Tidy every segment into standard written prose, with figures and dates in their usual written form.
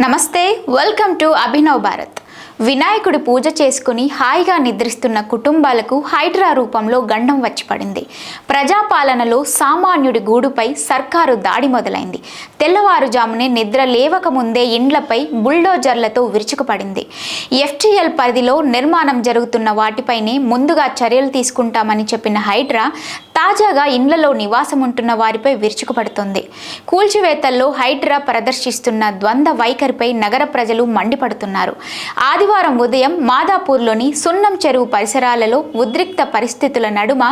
నమస్తే, welcome to Abhinav Bharat. వినాయకుడి పూజ చేసుకుని హాయిగా నిద్రిస్తున్న కుటుంబాలకు హైడ్రా రూపంలో గండం వచ్చి పడింది. ప్రజాపాలనలో సామాన్యుడి గూడుపై సర్కారు దాడి మొదలైంది. తెల్లవారుజామునే నిద్ర లేవక ముందే ఇండ్లపై బుల్డోజర్లతో విరుచుకుపడింది. ఎఫ్టీఎల్ పరిధిలో నిర్మాణం జరుగుతున్న వాటిపైనే ముందుగా చర్యలు తీసుకుంటామని చెప్పిన హైడ్రా తాజాగా ఇండ్లలో నివాసం ఉంటున్న వారిపై విరుచుకుపడుతోంది. కూల్చివేతల్లో హైడ్రా ప్రదర్శిస్తున్న ద్వంద్వ వైఖరిపై నగర ప్రజలు మండిపడుతున్నారు. ఆదివారం ఉదయం మాదాపూర్లోని సున్నం చెరువు పరిసరాలలో ఉద్రిక్త పరిస్థితుల నడుమ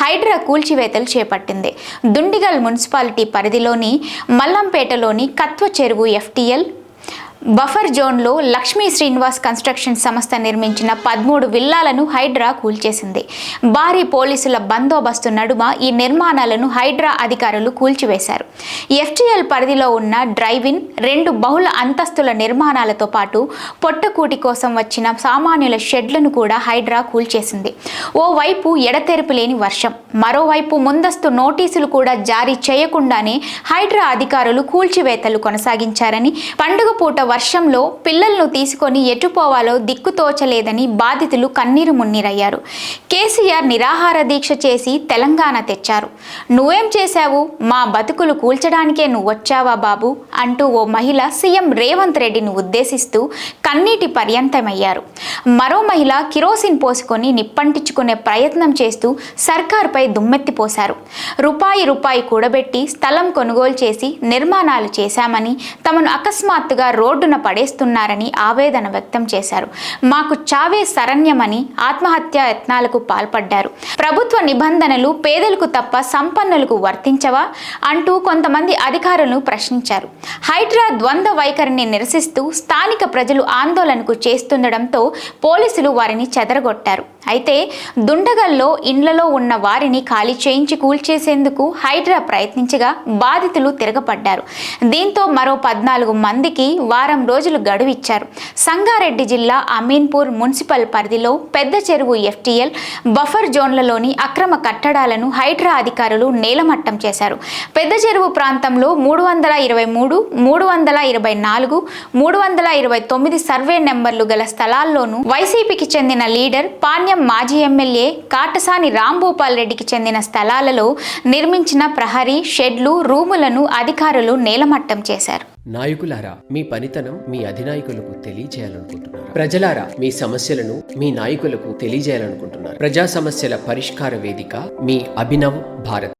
హైడ్రా కూల్చివేతలు చేపట్టింది. దుండిగల్ మున్సిపాలిటీ పరిధిలోని మల్లంపేటలోని కత్వ చెరువు ఎఫ్టీఎల్ బఫర్ జోన్లో లక్ష్మీ శ్రీనివాస్ కన్స్ట్రక్షన్ సంస్థ నిర్మించిన 13 విల్లాలను హైడ్రా కూల్చేసింది. భారీ పోలీసుల బందోబస్తు నడుమ ఈ నిర్మాణాలను హైడ్రా అధికారులు కూల్చివేశారు. ఎఫ్టీఎల్ పరిధిలో ఉన్న డ్రైవ్-ఇన్ 2 బహుళ అంతస్తుల నిర్మాణాలతో పాటు పొట్టకూటి కోసం వచ్చిన సామాన్యుల షెడ్లను కూడా హైడ్రా కూల్చేసింది. ఓవైపు ఎడతెరిపి లేని వర్షం, మరోవైపు ముందస్తు నోటీసులు కూడా జారీ చేయకుండానే హైడ్రా అధికారులు కూల్చివేతలు కొనసాగించారని, పండుగ పూట వర్షంలో పిల్లలను తీసుకొని ఎటుపోవాలో దిక్కుతోచలేదని బాధితులు కన్నీరు మున్నీరయ్యారు. కేసీఆర్ నిరాహార దీక్ష చేసి తెలంగాణ తెచ్చారు. నువ్వేం చేశావు? మా బతుకులు కూల్చడానికే నువ్వొచ్చావా బాబు అంటూ ఓ మహిళ సీఎం రేవంత్ రెడ్డిని ఉద్దేశిస్తూ కన్నీటి పర్యంతమయ్యారు. మరో మహిళ కిరోసిన్ పోసుకొని నిప్పంటించుకునే ప్రయత్నం చేస్తూ సర్కార్పై దుమ్మెత్తిపోశారు. రూపాయి కూడబెట్టి స్థలం కొనుగోలు చేసి నిర్మాణాలు చేశామని, తమను అకస్మాత్తుగా రోడ్డున పడేస్తున్నారని ఆవేదన వ్యక్తం చేశారు. మాకు చావే శరణ్యమని ఆత్మహత్యా యత్నాలకు పాల్పడ్డారు. ప్రభుత్వ నిబంధనలు పేదలకు తప్ప సంపన్నులకు వర్తించవా అంటూ కొంతమంది అధికారులను ప్రశ్నించారు. హైడ్రా ద్వంద్వ వైఖరిని నిరసిస్తూ స్థానిక ప్రజలు ఆందోళనకు చేస్తుండడంతో పోలీసులు వారిని చెదరగొట్టారు. అయితే దుండగల్లో ఇండ్లలో ఉన్న వారిని ఖాళీ చేయించి కూల్చేసేందుకు హైడ్రా ప్రయత్నించగా బాధితులు తిరగపడ్డారు. దీంతో మరో 14 మందికి వారం రోజులు గడువిచ్చారు. సంగారెడ్డి జిల్లా అమీన్పూర్ మున్సిపల్ పరిధిలో పెద్ద చెరువు ఎఫ్టీఎల్ బఫర్ జోన్లలోని అక్రమ కట్టడాలను హైడ్రా అధికారులు నేలమట్టం చేశారు. పెద్ద చెరువు ప్రాంతంలో 323, 324, 329 సర్వే నెంబర్లు గల స్థలాల్లోనూ వైసీపీకి చెందిన లీడర్ పాణ్యం మాజీ ఎమ్మెల్యే కాటసాని రాంభూపాల్ రెడ్డికి చెందిన స్థలాలలో నిర్మించిన ప్రహరీ, షెడ్లు, రూములను అధికారులు నేలమట్టం చేశారు. నాయకులారా, మీ పనితనం మీ అధినాయకులకు తెలియజేయాలనుకుంటున్నారు. ప్రజలారా, మీ సమస్యలను మీ నాయకులకు తెలియజేయాలనుకుంటున్నారు. ప్రజా సమస్యల పరిష్కార వేదిక మీ అభినవ్ భారత్.